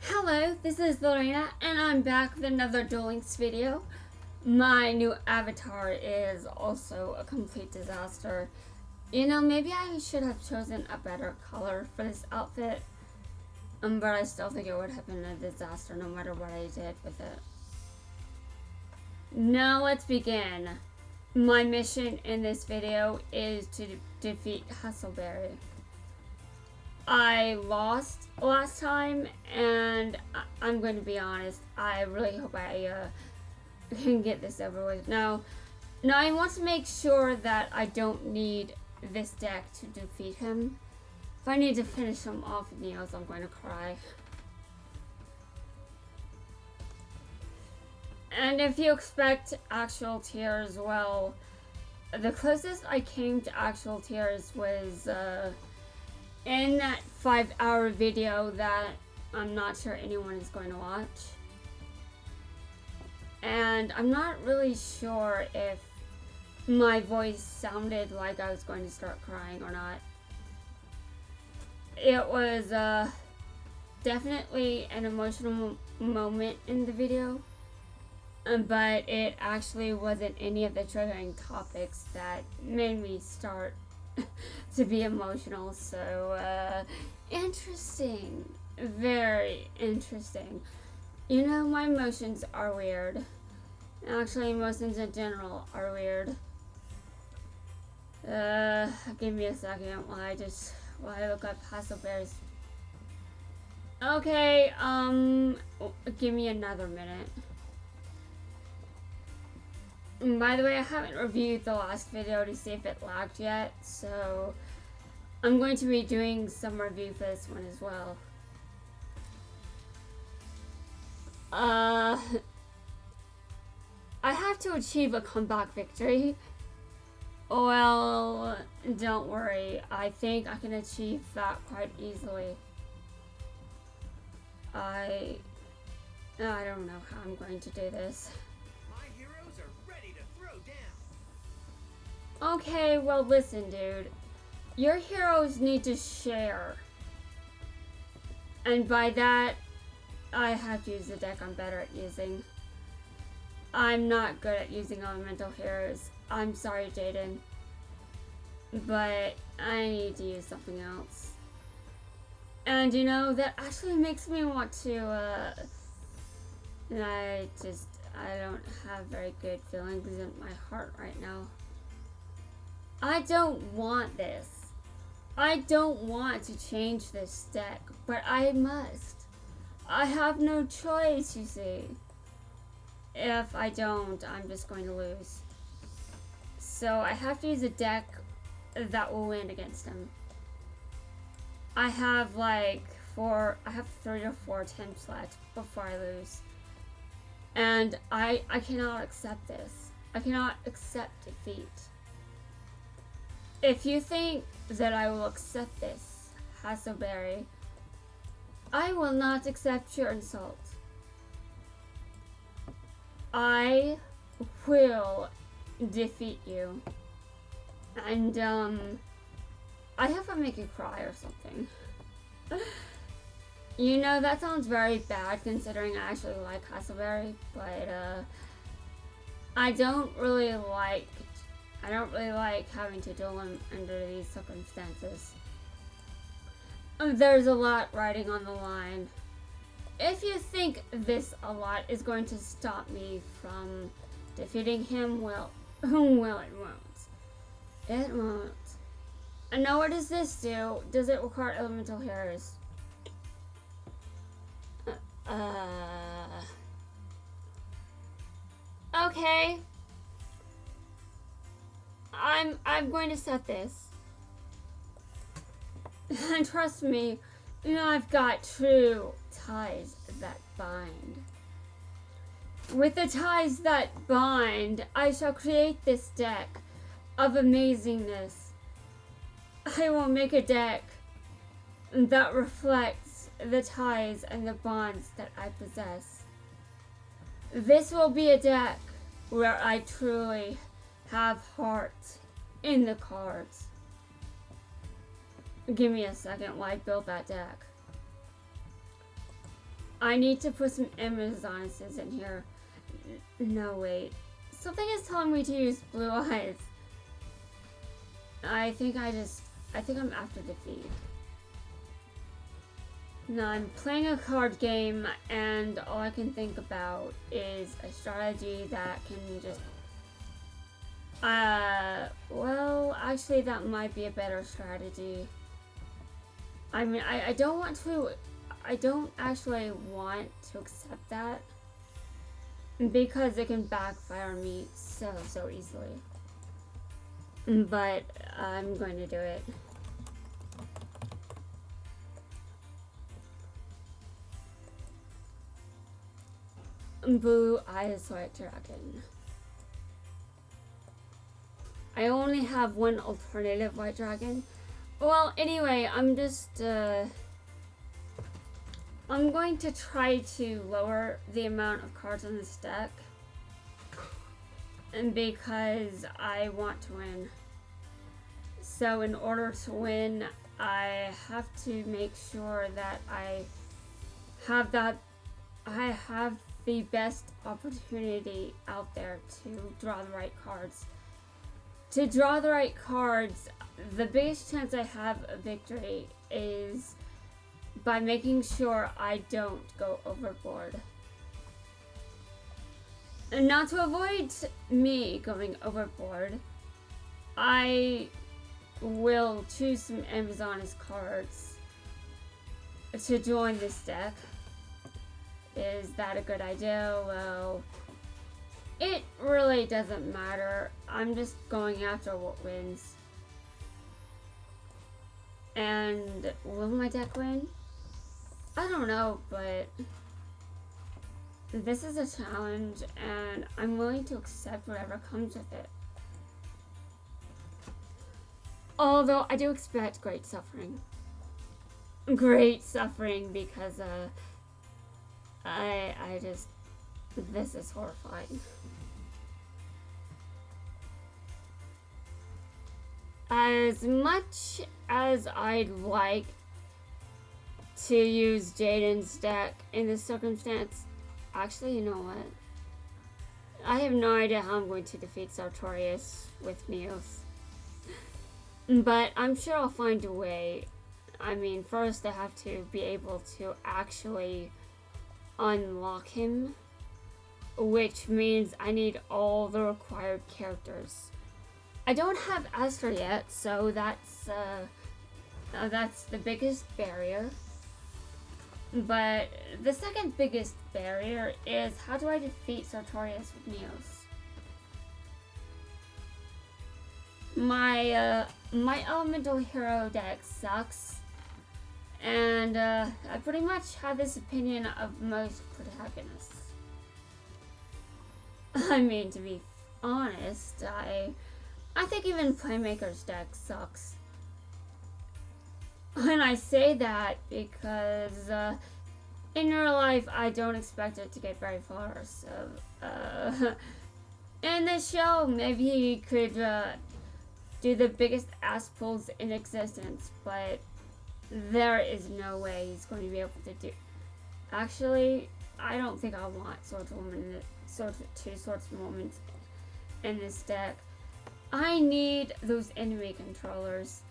Hello, this is Lorena, and I'm back with another Duel Links video. My new avatar is also a complete disaster. You know, maybe I should have chosen a better color for this outfit, but I still think it would have been a disaster no matter what I did with it. Now let's begin. My mission in this video is to defeat Hustleberry. I lost last time, and I'm going to be honest, I really hope I can get this over with. Now I want to make sure that I don't need this deck to defeat him. If I need to finish him off with Neos, I'm going to cry. And if you expect actual tears, well, the closest I came to actual tears was in that 5-hour video that I'm not sure anyone is going to watch. And I'm not really sure if my voice sounded like I was going to start crying or not. It was definitely an emotional moment in the video, but it actually wasn't any of the triggering topics that made me start to be emotional. So interesting, very interesting. You know, my emotions are weird. Actually, emotions in general are weird. Give me a second while I look up Hustleberry's. Okay, give me another minute. And by the way, I haven't reviewed the last video to see if it lagged yet, so I'm going to be doing some review for this one as well. I have to achieve a comeback victory. Well, don't worry. I think I can achieve that quite easily. I don't know how I'm going to do this. My heroes are ready to throw down. Okay, well listen, dude. Your heroes need to share. And by that, I have to use the deck I'm better at using. I'm not good at using elemental heroes. I'm sorry, Jaden. But I need to use something else. And you know, that actually makes me want to, I don't have very good feelings in my heart right now. I don't want this. I don't want to change this deck, but I must. I have no choice, you see. If I don't, I'm just going to lose. So I have to use a deck that will win against him. I have 3 or 4 attempts left before I lose. And I cannot accept this. I cannot accept defeat. If you think that I will accept this, Hustleberry, I will not accept your insult. I will defeat you. And, I have to make you cry or something. You know, that sounds very bad considering I actually like Hustleberry, but, I don't really like having to duel him under these circumstances. There's a lot riding on the line. If you think this a lot is going to stop me from defeating him, well, it won't. It won't. And now what does this do? Does it require elemental heroes? Okay. I'm going to set this. And trust me, you know, I've got true ties that bind. With the ties that bind, I shall create this deck of amazingness. I will make a deck that reflects the ties and the bonds that I possess. This will be a deck where I truly have heart in the cards. Give me a second while I build that deck. I need to put some Amazonuses in here. No, wait. Something is telling me to use blue eyes. I think I'm after defeat. Now I'm playing a card game and all I can think about is a strategy that can just well, actually that might be a better strategy. I mean, I don't actually want to accept that because it can backfire on me so easily. But I'm going to do it. Blue Eyes White Dragon. I only have one alternative White Dragon. Well, anyway, I'm going to try to lower the amount of cards on this deck. And because I want to win. So in order to win, I have to make sure that I have the best opportunity out there to draw the right cards. To draw the right cards, the biggest chance I have of victory is by making sure I don't go overboard. And now to avoid me going overboard, I will choose some Amazonas cards to join this deck. Is that a good idea? Well, it really doesn't matter. I'm just going after what wins. And will my deck win? I don't know, but this is a challenge and I'm willing to accept whatever comes with it. Although I do expect great suffering. Great suffering because this is horrifying. As much as I'd like to use Jaden's deck in this circumstance, actually, you know what? I have no idea how I'm going to defeat Sartorius with Neos. But I'm sure I'll find a way. I mean, first I have to be able to actually unlock him, which means I need all the required characters. I don't have Aster yet, so that's the biggest barrier. But the second biggest barrier is how do I defeat Sartorius with Neos? My elemental hero deck sucks, and I pretty much have this opinion of most protagonists. I mean, to be honest, I think even Playmaker's deck sucks. And I say that because in real life I don't expect it to get very far. So in this show, maybe he could do the biggest ass pulls in existence, but there is no way he's going to be able to do. Actually, I don't think I want two Swords moments in this deck. I need those enemy controllers.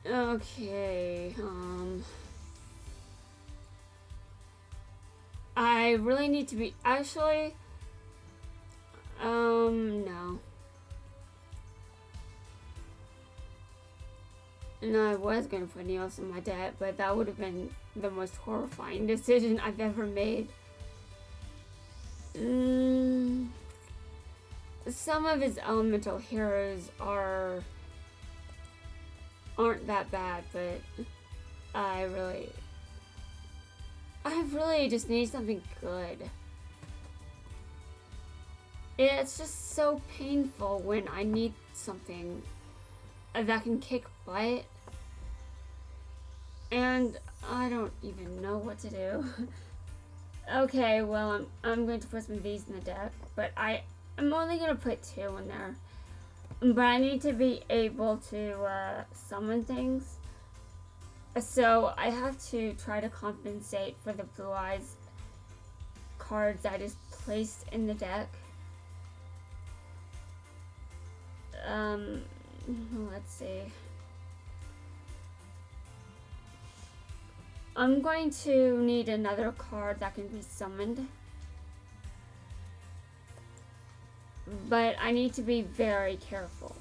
Okay, I really need to be, actually, no. No, I was gonna put Neos in my deck, but that would have been the most horrifying decision I've ever made. Some of his elemental heroes aren't that bad, but I really just need something good. It's just so painful when I need something that can kick butt, and I don't even know what to do. Okay, well, I'm going to put some of these in the deck, but I'm only going to put 2 in there. But I need to be able to summon things. So I have to try to compensate for the Blue Eyes cards that is placed in the deck. Let's see. I'm going to need another card that can be summoned. But I need to be very careful.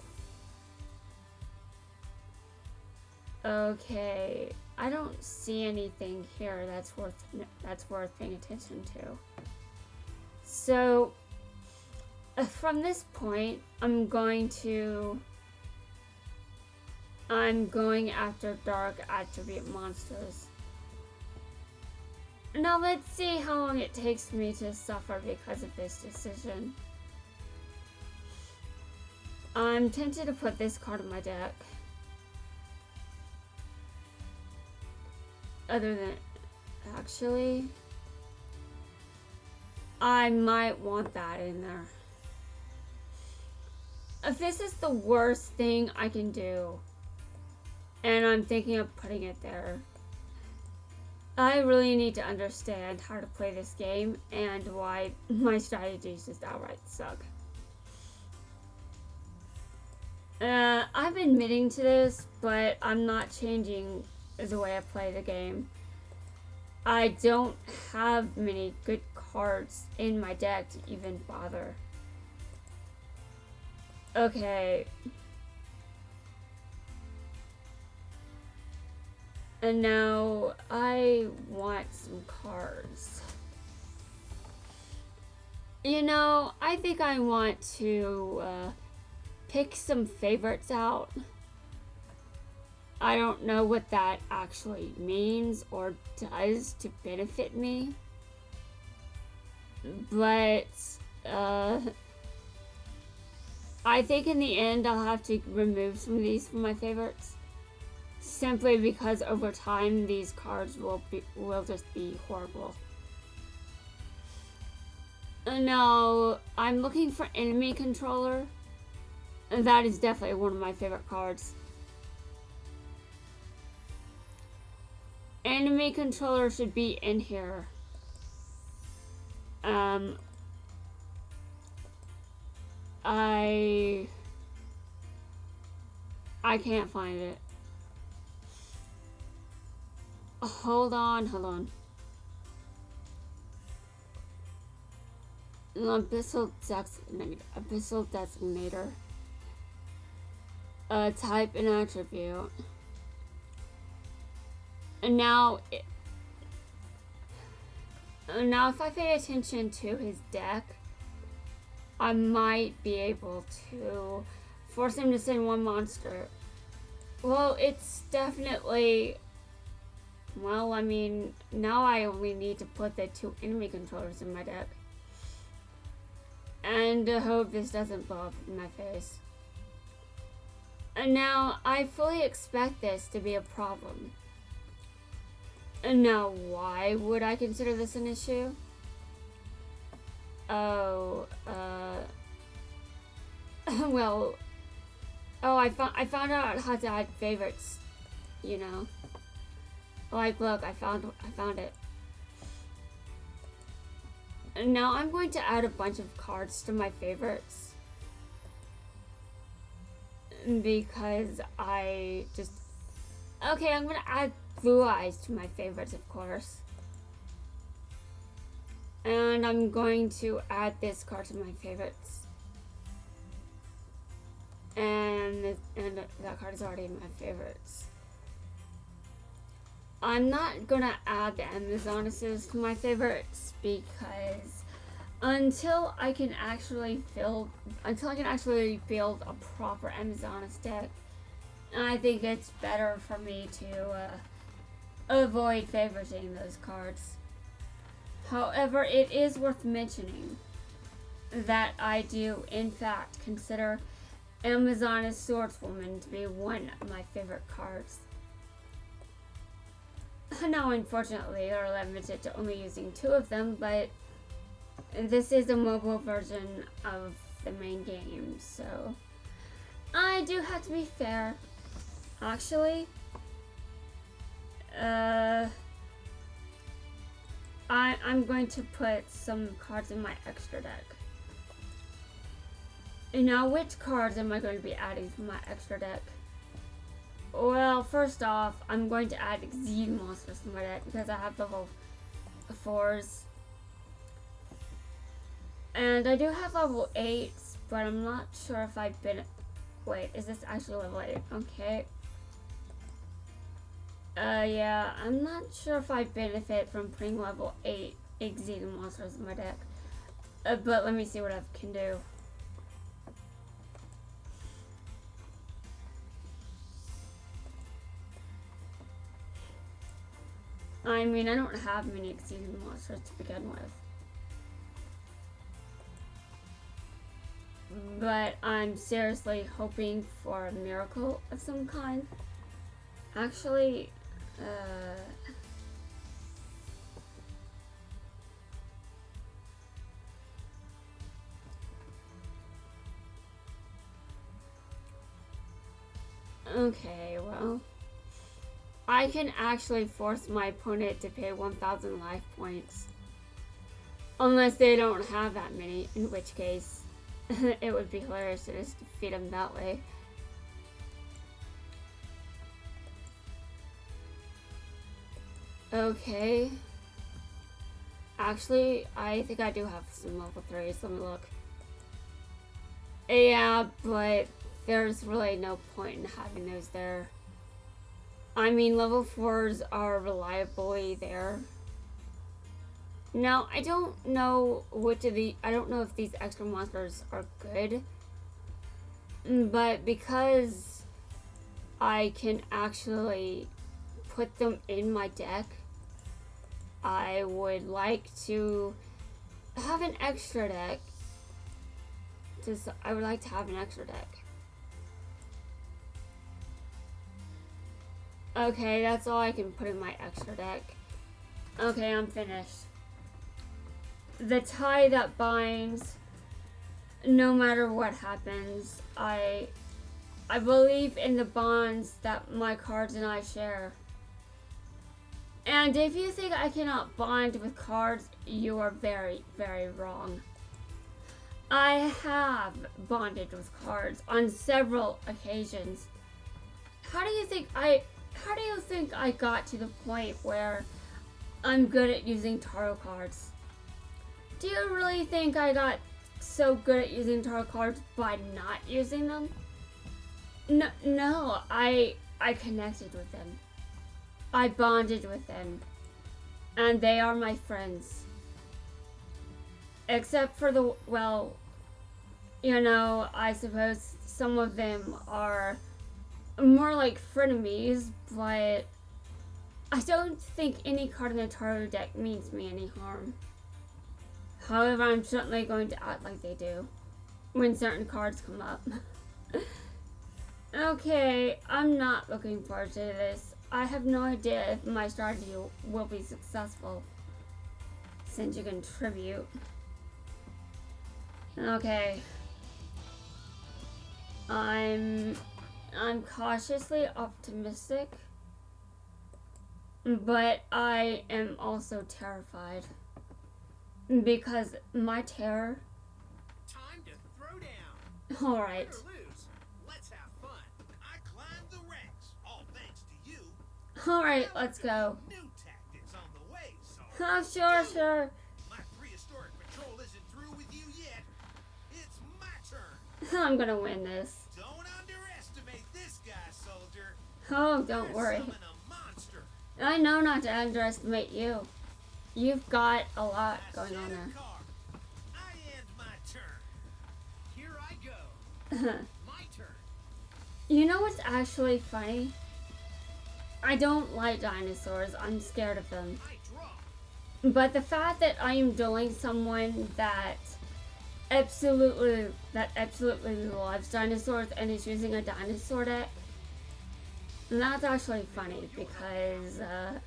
Okay, I don't see anything here that's worth paying attention to. So from this point, I'm going after dark attribute monsters. Now let's see how long it takes me to suffer because of this decision. I'm tempted to put this card in my deck. Other than, actually, I might want that in there. If this is the worst thing I can do, and I'm thinking of putting it there, I really need to understand how to play this game and why my strategies just outright suck. I'm admitting to this, but I'm not changing the way I play the game. I don't have many good cards in my deck to even bother. Okay. And now I want some cards. You know, I think I want to pick some favorites out. I don't know what that actually means or does to benefit me. But I think in the end I'll have to remove some of these from my favorites. Simply because over time these cards will just be horrible. No, I'm looking for enemy controller. And that is definitely one of my favorite cards. Enemy controller should be in here. I can't find it. Hold on. Abyssal Designator. Type and attribute. And now if I pay attention to his deck, I might be able to force him to send one monster. Well, it's definitely... Well, I mean, now I only need to put the 2 enemy controllers in my deck. And I hope this doesn't blow up in my face. And now, I fully expect this to be a problem. And now, why would I consider this an issue? Oh, well, I found out how to add favorites, you know. Like, look, I found it. And now I'm going to add a bunch of cards to my favorites. Because I just... Okay, I'm going to add Blue Eyes to my favorites, of course. And I'm going to add this card to my favorites. And that card is already in my favorites. I'm not gonna add the Amazonesses to my favorites because until I can actually build a proper Amazonas deck, I think it's better for me to avoid favoriting those cards. However, it is worth mentioning that I do in fact consider Amazonas Swordswoman to be one of my favorite cards. Now, unfortunately, they're limited to only using 2 of them, but this is a mobile version of the main game, so I do have to be fair. Actually, Uh, I'm going to put some cards in my extra deck. And now, which cards am I going to be adding to my extra deck? Well, first off, I'm going to add Exceed monsters to my deck because I have level 4s. And I do have level 8s, but I'm not sure if I've been... Wait, is this actually level 8? Okay. Yeah, I'm not sure if I benefit from putting level 8 Exceed monsters in my deck. But let me see what I can do. I mean, I don't have many Exceed monsters to begin with. But I'm seriously hoping for a miracle of some kind. Actually, okay, well, I can actually force my opponent to pay 1,000 life points. Unless they don't have that many, in which case it would be hilarious to just defeat them that way. Okay. Actually, I think I do have some level 3s. Let me look. Yeah, but there's really no point in having those there. I mean, level 4s are reliably there. Now, I don't know which of the... I don't know if these extra monsters are good. But because I can actually put them in my deck, I would like to have an extra deck. I would like to have an extra deck. Okay, that's all I can put in my extra deck. Okay, I'm finished. The tie that binds, no matter what happens, I believe in the bonds that my cards and I share. And if you think I cannot bond with cards, you are very, very wrong. I have bonded with cards on several occasions. How do you think I got to the point where I'm good at using tarot cards? Do you really think I got so good at using tarot cards by not using them? No, I connected with them. I bonded with them. And they are my friends. Except for the, well, you know, I suppose some of them are more like frenemies, but I don't think any card in the tarot deck means me any harm. However, I'm certainly going to act like they do when certain cards come up. Okay, I'm not looking forward to this. I have no idea if my strategy will be successful, since you contribute. Okay. I'm cautiously optimistic, but I am also terrified. Because my terror... Time to throw down. Alright. Win or lose, let's have fun. I climbed the ranks, all thanks to you. Alright, let's go. New tactics on the way, so Oh, sure. my prehistoric patrol isn't through with you yet. It's my turn. I'm gonna win this. Don't underestimate this guy, soldier. Oh, don't Better worry. summon a monster. I know not to underestimate you. You've got a lot going on there. I end my turn. Here I go. My turn. You know what's actually funny? I don't like dinosaurs. I'm scared of them. I draw. But the fact that I am dueling someone that absolutely loves dinosaurs and is using a dinosaur deck, that's actually funny because I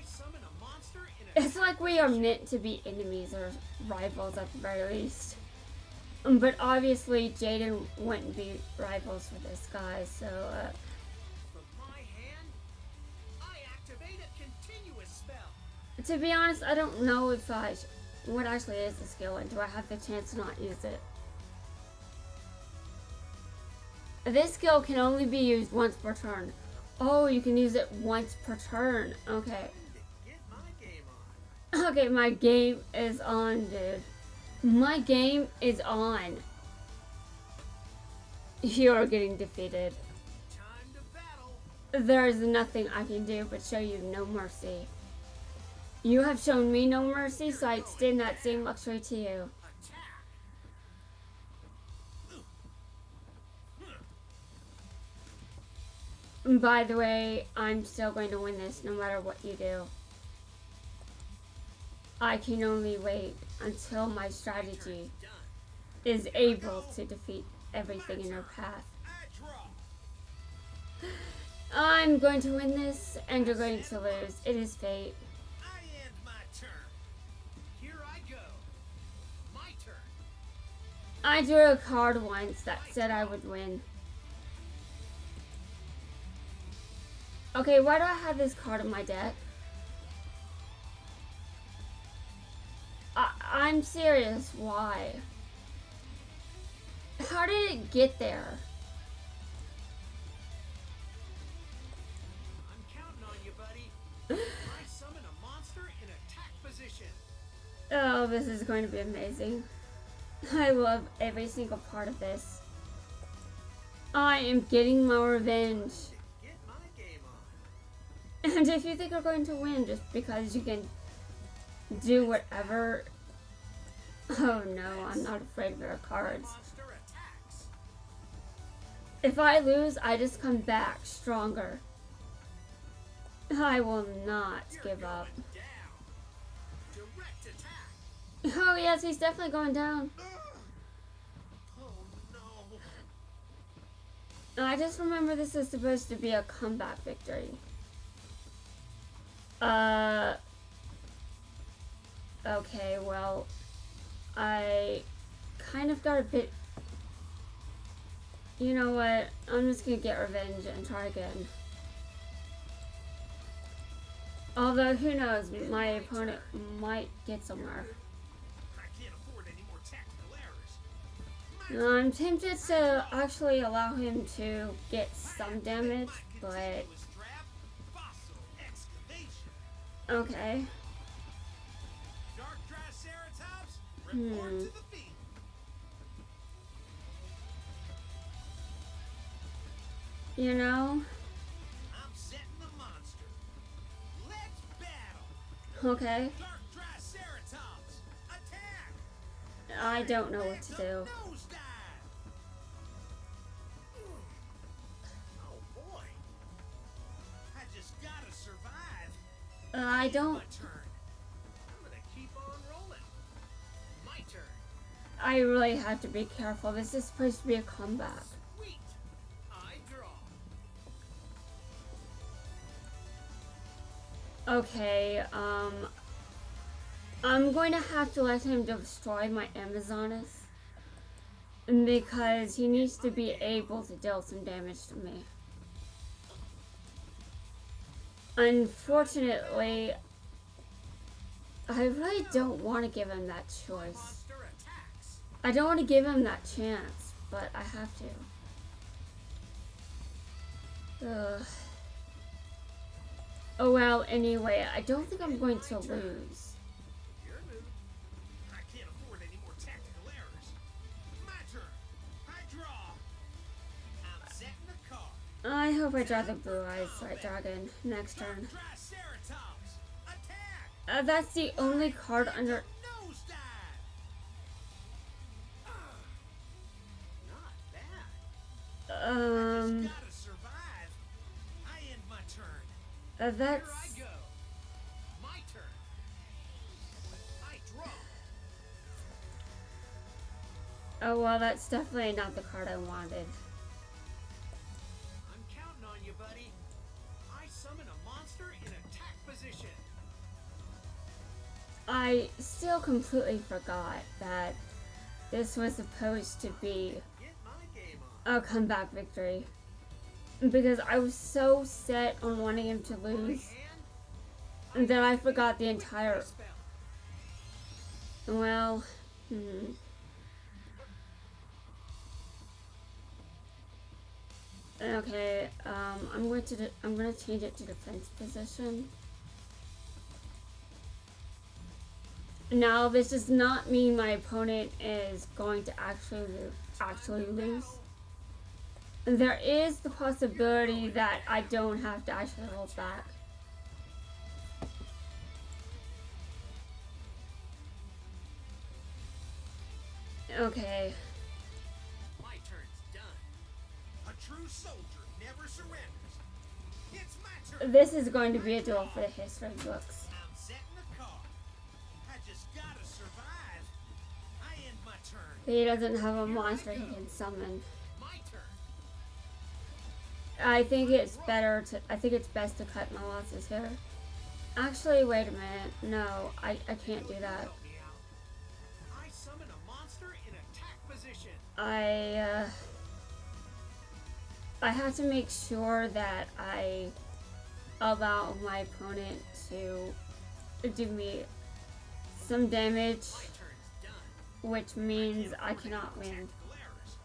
summon a monster in a it's like we are meant to be enemies or rivals at the very least. But obviously Jaden wouldn't be rivals for this guy, so From my hand, I activate a To be honest, I don't know if what actually is the skill and do I have the chance to not use it. This skill can only be used once per turn. Oh, you can use it once per turn. Okay. Get my game on. Okay, my game is on, dude. My game is on. You're getting defeated. Time to battle. There is nothing I can do but show you no mercy. You have shown me no mercy, so I extend that same luxury to you. Attack. By the way, I'm still going to win this no matter what you do. I can only wait until my strategy Done. is able to defeat everything in her path. I draw. I'm going to win this, and you're going to lose. It is fate. I end my turn. Here I go. My turn. I drew a card once that said I would win. Okay, why do I have this card in my deck? I'm serious, why? How did it get there? I'm counting on you, buddy. I summon a monster in attack position. Oh, this is going to be amazing. I love every single part of this. I am getting my revenge. Get my game on. And if you think you're going to win just because you can do whatever... Oh no, I'm not afraid of their cards. Monster attacks. If I lose, I just come back stronger. I will not You're give going up. down. Direct attack. Oh yes, he's definitely going down. Oh no. I just remember this is supposed to be a comeback victory. Okay, well, I kind of got a bit... You know what? I'm just gonna get revenge and try again. Although, who knows? My opponent might get somewhere. I can't afford any more tactical errors. I'm tempted to actually allow him to get some damage, but... Continuous trap, fossil excavation. Okay. Dark Triceratops, report to the field. You know? I'm setting the monster. Let's battle. Okay. Dark Triceratops, attack. I don't know what to do. Nosedive. Oh boy. I just gotta survive. I don't... My turn. I'm gonna keep on rolling. My turn. I really have to be careful. This is supposed to be a comeback. Sweet. I draw. Okay, I'm going to have to let him destroy my Amazonas because he needs to be able to deal some damage to me. Unfortunately, I really don't want to give him that choice. Monster attacks. I don't want to give him that chance, but I have to. Ugh. Oh well, anyway, I don't think I'm going to lose. Your move. I can't afford any more tactical errors. My turn. I draw. I'm setting the card. I hope I draw the blue eyes white dragon next Dark turn. Triceratops, attack. That's the only card under... Nosedive. Not bad. Um, Just gotta survive. I end my turn. that's... Here I go. My turn. I draw. Oh well, that's definitely not the card I wanted. I'm counting on you, buddy. I summon a monster in attack position. I still completely forgot that this was supposed to be Get my game on. a comeback victory. Because I was so set on wanting him to My lose. hand. And then I forgot the entire. Spell. Well, okay. I'm going to change it to defense position. Now, this does not mean my opponent is going to actually lose. There is the possibility that I don't have to actually hold back. Okay. My turn's done. A true soldier never surrenders. It's my turn. This is going to be a duel for the history books. I'm setting a card. I just gotta survive. I end my turn. He doesn't have a monster he can summon. My turn. I think it's best to cut my losses here. Actually, wait a minute. No, I can't do that. Help me out. I summon a monster in attack position. I have to make sure that I allow my opponent to do me some damage, My turn's done. which means I cannot win. Tactical errors.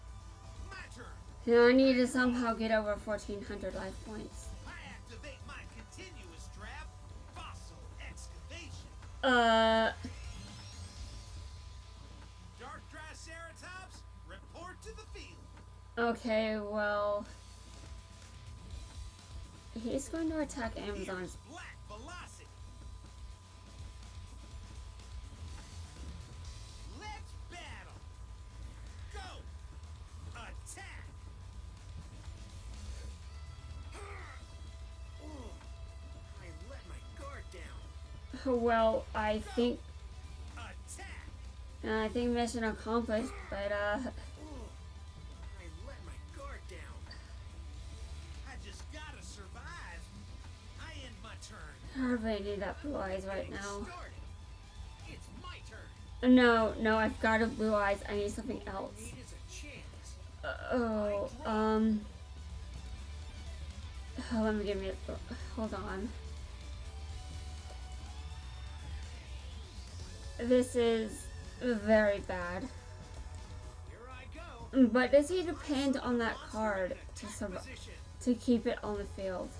My turn. Now I need to somehow get over 1,400 life points. I activate my continuous trap. Fossil excavation. Dark Triceratops, report to the field. Okay, well, he's going to attack Amazon. Here's black velocity. Let's battle. Go. Attack. Ooh, I let my guard down. Well, I think Attack. mission accomplished, but Ooh, I let my guard down. I just gotta survive. I end my turn. I really need that blue eyes right now. Started. It's my turn. No, I've got a blue eyes. I need something All else. I need is a chance. Let me give me hold on. This is very bad. Here I go. But does he depend on that card to survive, Position. to keep it on the field?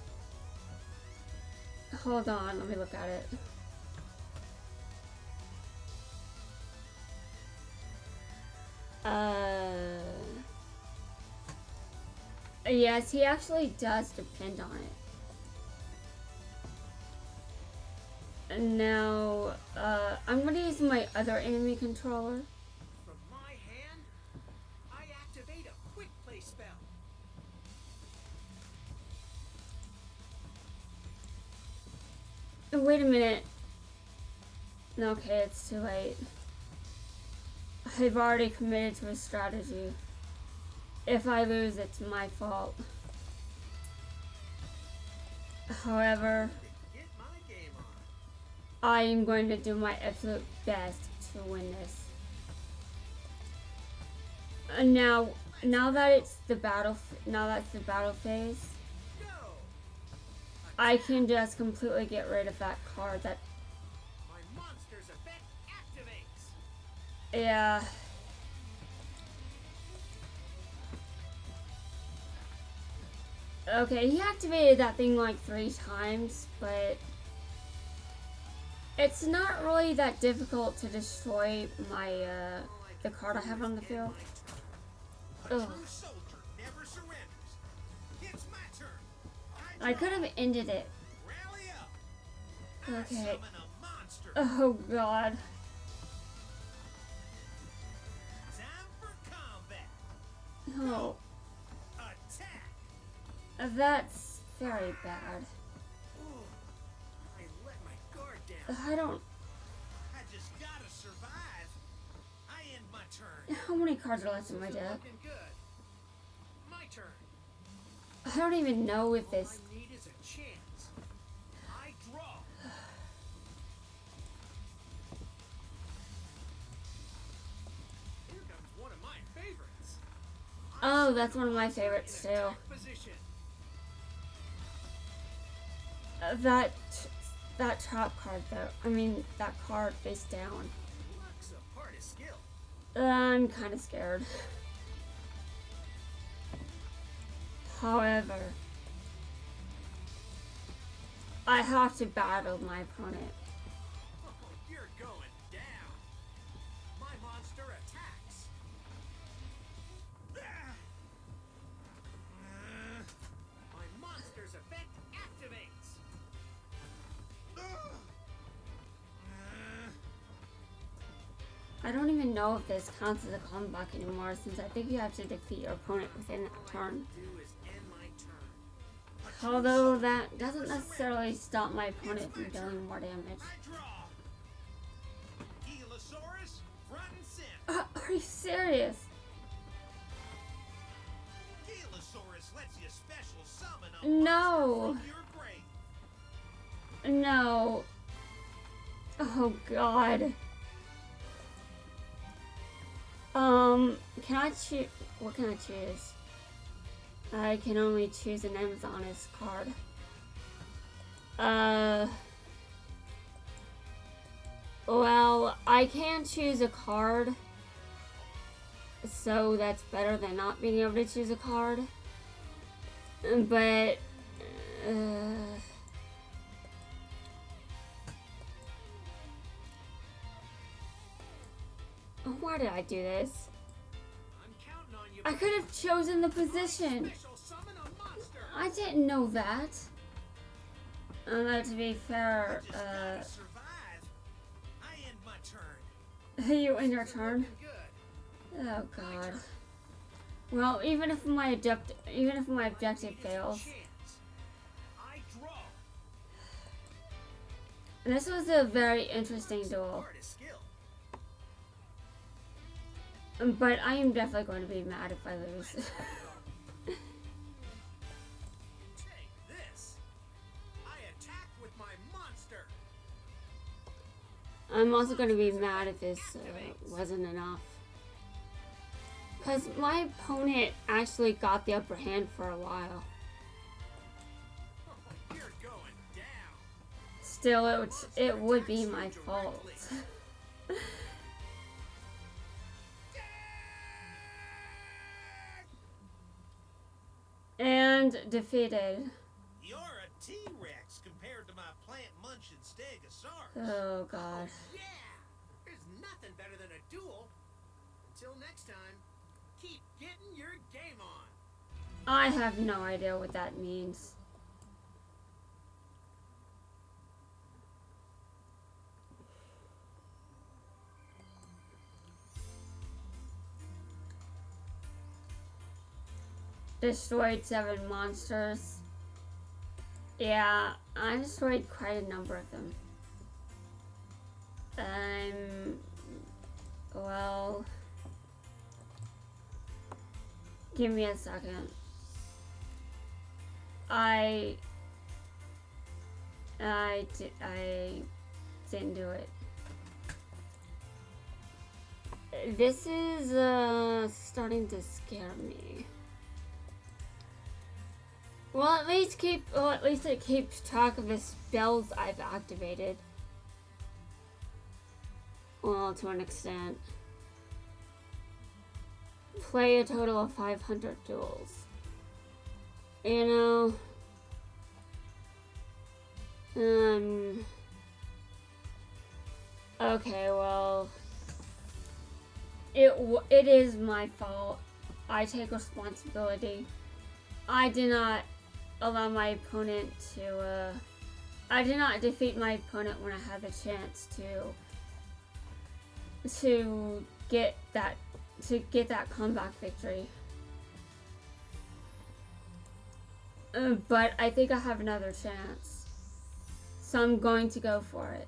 Hold on, let me look at it. Yes, he actually does depend on it. And now, I'm gonna use my other enemy controller. From my hand, I activate a quick play spell. Wait a minute. Okay, it's too late. I've already committed to a strategy. If I lose, it's my fault. However, Get my game on. I am going to do my absolute best to win this. And now that it's the battle, now that's the battle phase, Go. I can just completely get rid of that card. That My monster's effect activates. yeah. Okay, he activated that thing like 3 times, but it's not really that difficult to destroy my the card I have on the field. A Ugh. true soldier never surrenders. It's my turn. I could have ended it. Rally up. I Okay. summon a monster. Oh god. Time for combat. No. Attack. That's very bad. Ooh, I let my guard down. I don't. I just gotta survive. I end my turn. How many cards are left in my deck? Looking good. My turn. I don't even know if All this. I need is a chance. I draw. Here comes one of my favorites. Oh, that's one of my favorites too. Attack position. That that trap card though. I mean, that card face down. Luck's a part of skill. I'm kind of scared. However, I have to battle my opponent. Oh, you're going down. My monster attacks. My monster's effect activates. I don't even know if this counts as a comeback anymore, since I think you have to defeat your opponent within that turn. Do is end my turn. Although that doesn't necessarily stop my opponent from dealing more damage. I draw. Giliosaurus, front and center. Are you serious? Giliosaurus lets you special summon a No. monster from your grave. No. Oh god. Can I choose? What can I choose? I can only choose an Amazoness card. Well, I can choose a card. So that's better than not being able to choose a card. But, why did I do this? I'm counting on you. I could have chosen the position. Special summon a monster. I didn't know that. To be fair, Just gotta survive. I end my turn. you in your turn. Good. Oh god. Well, even if my objective fails, Chance. I draw. this was a very interesting duel. Part of skill. But I am definitely going to be mad if I lose. Take this. I attack with my monster. I'm also going to be mad if this wasn't enough. Because my opponent actually got the upper hand for a while. You're going down. Still, it would be my fault. And defeated. You're a T-Rex compared to my plant-munching stegosaurus. Oh god. Yeah! There's nothing better than a duel. Until next time, keep getting your game on. I have no idea what that means. Destroyed 7 monsters. Yeah, I destroyed quite a number of them. Well, give me a second. I didn't do it. This is starting to scare me. Well, at least it keeps track of the spells I've activated. Well, to an extent. Play a total of 500 duels. You know, okay, well, it is my fault. I take responsibility. I did not allow my opponent to, I did not defeat my opponent when I had the chance to get that comeback victory. But I think I have another chance. So I'm going to go for it.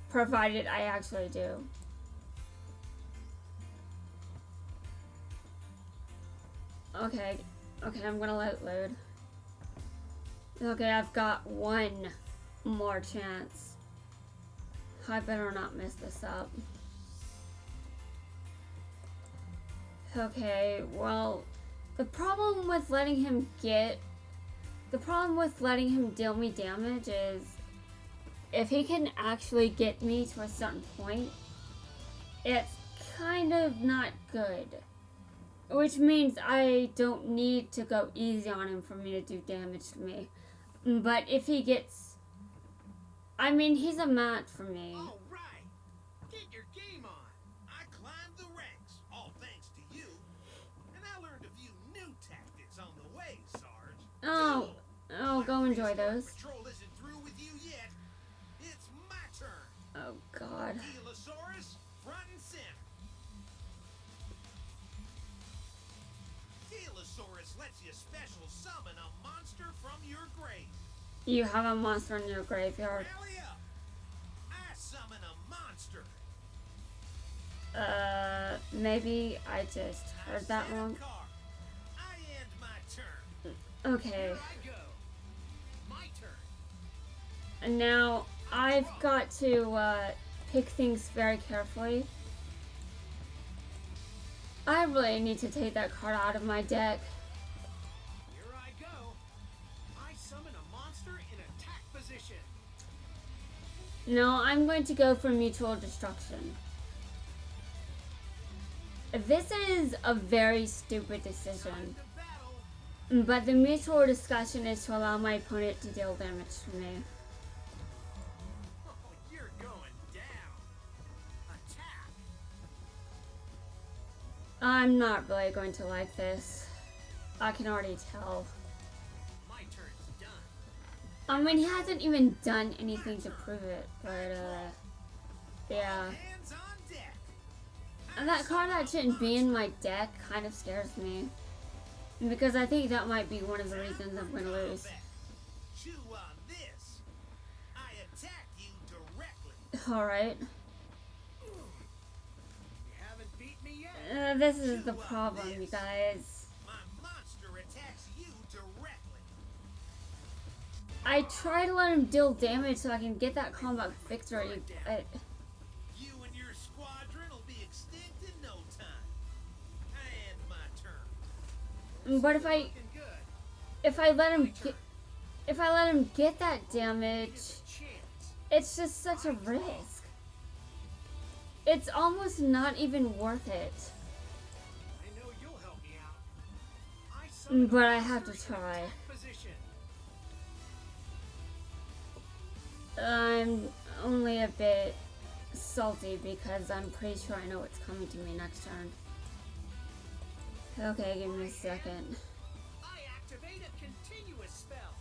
Provided I actually do. Okay, I'm gonna let it load. Okay, I've got one more chance. I better not mess this up. Okay, well, the problem with letting him deal me damage is if he can actually get me to a certain point, it's kind of not good. Which means I don't need to go easy on him for me to do damage to me. But if he gets... I mean, he's a match for me. All right. Get your game on. I climbed the ranks, all thanks to you. And I learned a few new tactics on the way, Sarge. Oh, go enjoy those. Patrol isn't through with you yet. It's my turn. Oh, God. Tyrannosaurus, front and center. Tyrannosaurus lets you special summon a monster from your grave. You have a monster in your graveyard. Rally up. I summon a monster. Maybe I just heard that wrong. I end my turn. Okay. Here I go. My turn. And now I've got to pick things very carefully. I really need to take that card out of my deck. Here I go. I summon a monster in attack position. No, I'm going to go for mutual destruction. This is a very stupid decision. Time to battle. But the mutual discussion is to allow my opponent to deal damage to me. Oh, you're going down. Attack. I'm not really going to like this. I can already tell. My turn's done. I mean, he hasn't even done anything to prove it, but, yeah. Hands on deck. And that card that shouldn't be in my deck kind of scares me. Because I think that might be one of the reasons I'm going to lose. Chew on this. I attack you directly. Alright. You haven't beat me yet. This is the problem, you guys. My monster attacks you directly. I try to let him deal damage so I can get that combat victory, but... You and your squadron will be extinct in no time. I end my turn. But if I Looking good. let him get that damage, Here's a chance. it's just such a risk. It's almost not even worth it. I know you'll help me out. I summon But a I have to monster in try. attack position. I'm only a bit salty because I'm pretty sure I know what's coming to me next turn. Okay, give me a second. I activate a continuous spell.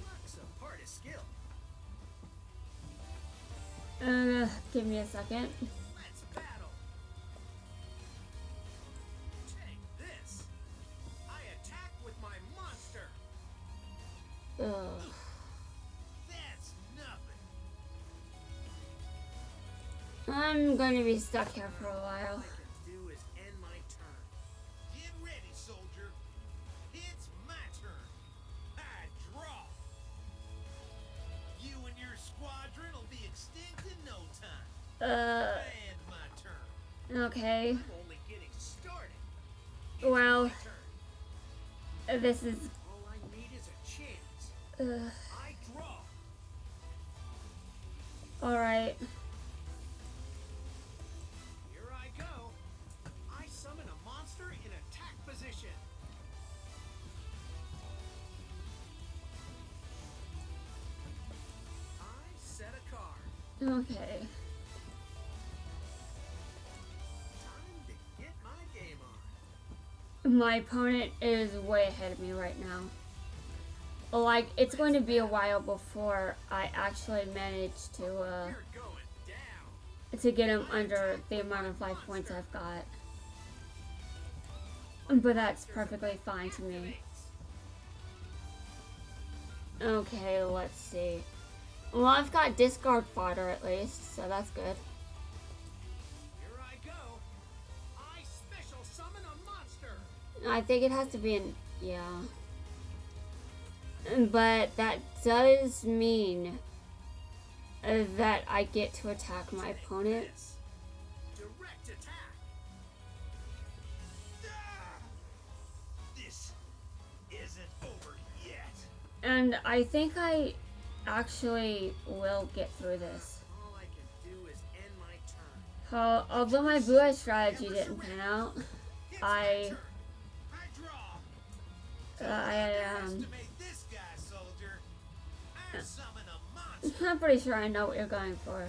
Luck's a part of skill. Give me a second. Let's battle. Take this. I attack with my monster. Ugh. That's nothing. I'm going to be stuck here for a while. All I can do is end my turn. Get ready, soldier. It's my turn. I draw. You and your squadron will be extinct in no time. I end my turn. Okay. I'm only getting started. It's Well, my turn. this is, All I need is a chance. I draw. alright. Here I go. I summon a monster in attack position. I set a card. Okay. Time to get my game on. My opponent is way ahead of me right now. Like, it's going to be a while before I actually manage You're going down. to get him under the amount of life points I've got. But that's perfectly fine to me. Okay, let's see. Well, I've got discard fodder at least, so that's good. Here I go. I special summon a monster. I think it has to be in, yeah. But that does mean that I get to attack my opponent. This. Direct attack. Ah! This And I think I actually will get through this. All I can do is end my turn. Although my blue eye strategy didn't pan out, It's I my turn. I draw. I Estimate this guy, soldier. I summon a monster. I'm pretty sure I know what you're going for.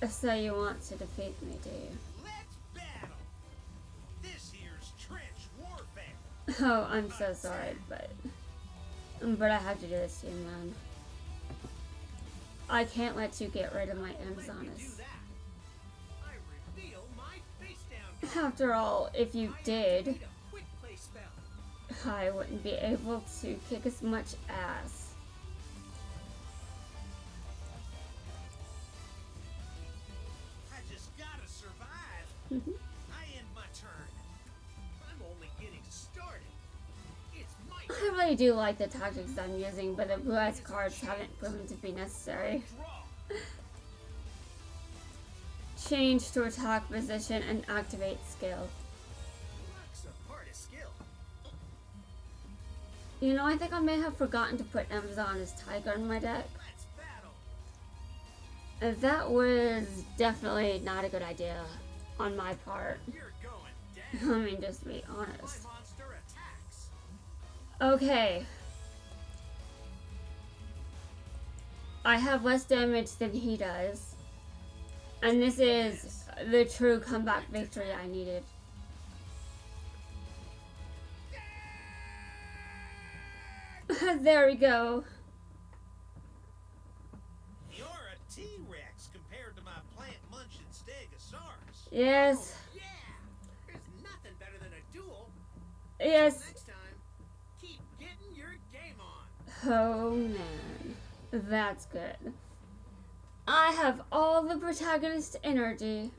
So you want to defeat me, do you? Let's battle. This here's trench warfare. Oh, I'm so sorry, but I have to do this to you, man. I can't let you get rid of my Do Amazonas. that. I reveal my face down. After all, if you did, Need a quick play spell. I wouldn't be able to kick as much ass. I just gotta survive. I end my turn. I'm only getting started. It's my I really do like the tactics I'm using, but the blue eyes cards haven't proven to be necessary. draw. Change to attack position and activate skill. Luck's a part of skill. You know, I think I may have forgotten to put Amazon as Tiger in my deck. Let's battle. That was definitely not a good idea on my part. You're going down. I mean, just to be My honest. monster attacks. Okay. I have less damage than he does. And this is the true comeback victory I needed. There we go. You're a T-Rex compared to my plant-munching stegosaurus. Yes. Yeah. There's nothing better than a duel. Yes. Next time, keep getting your game on. Oh man. That's good. I have all the protagonist energy.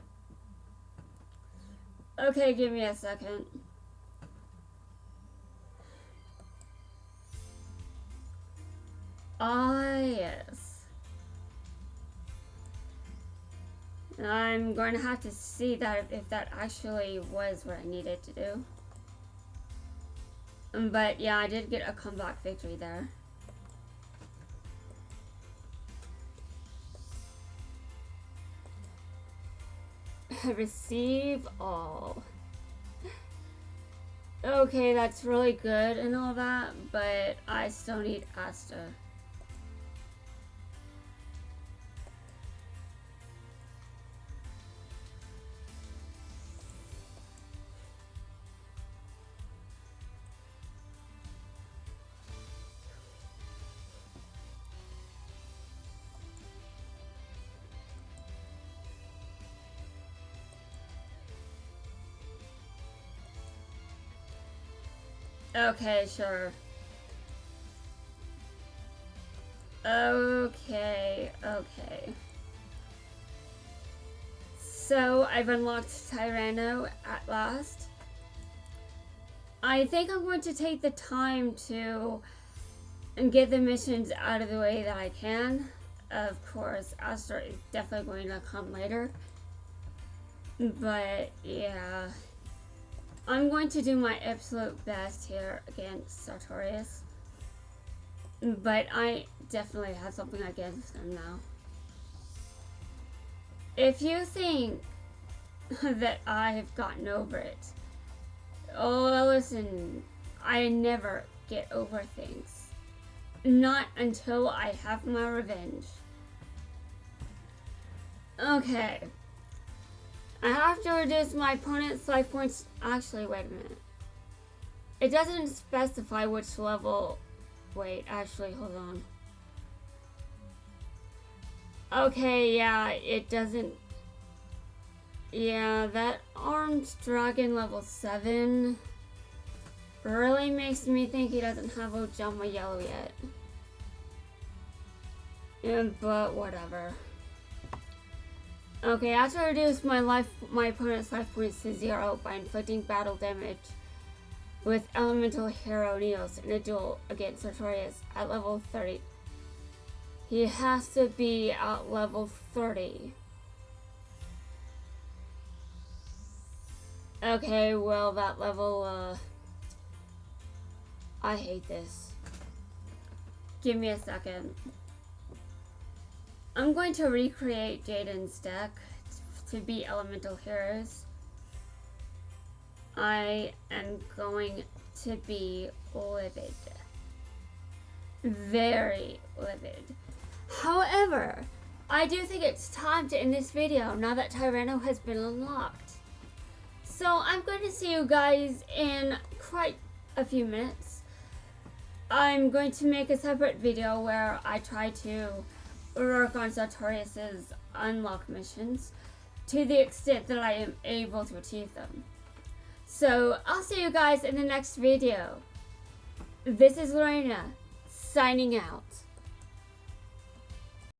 Okay, give me a second. Ah, yes. I'm going to have to see that if that actually was what I needed to do. But yeah, I did get a comeback victory there. Receive all. Okay, that's really good and all that, but I still need Asta. Okay, sure. Okay. So, I've unlocked Tyranno at last. I think I'm going to take the time to get the missions out of the way that I can. Of course, Astra is definitely going to come later. But, yeah. I'm going to do my absolute best here against Sartorius. But I definitely have something against him now. If you think that I've gotten over it, oh, listen, I never get over things. Not until I have my revenge. Okay. I have to reduce my opponent's life points. Actually, wait a minute. It doesn't specify which level. Wait, actually, hold on. Okay, yeah, it doesn't. Yeah, that armed dragon level 7 really makes me think he doesn't have Ojama Yellow yet. Yeah, but whatever. Okay, I have to reduce my opponent's life points to 0 by inflicting battle damage with Elemental Hero Neos in a duel against Sartorius at level 30. He has to be at level 30. Okay, well, that level, I hate this. Give me a second. I'm going to recreate Jaden's deck to be elemental heroes. I am going to be livid. Very livid. However, I do think it's time to end this video now that Tyranno has been unlocked. So I'm going to see you guys in quite a few minutes. I'm going to make a separate video where I try to work on Sartorius's unlock missions to the extent that I am able to achieve them. So I'll see you guys in the next video. This is Lorena, signing out.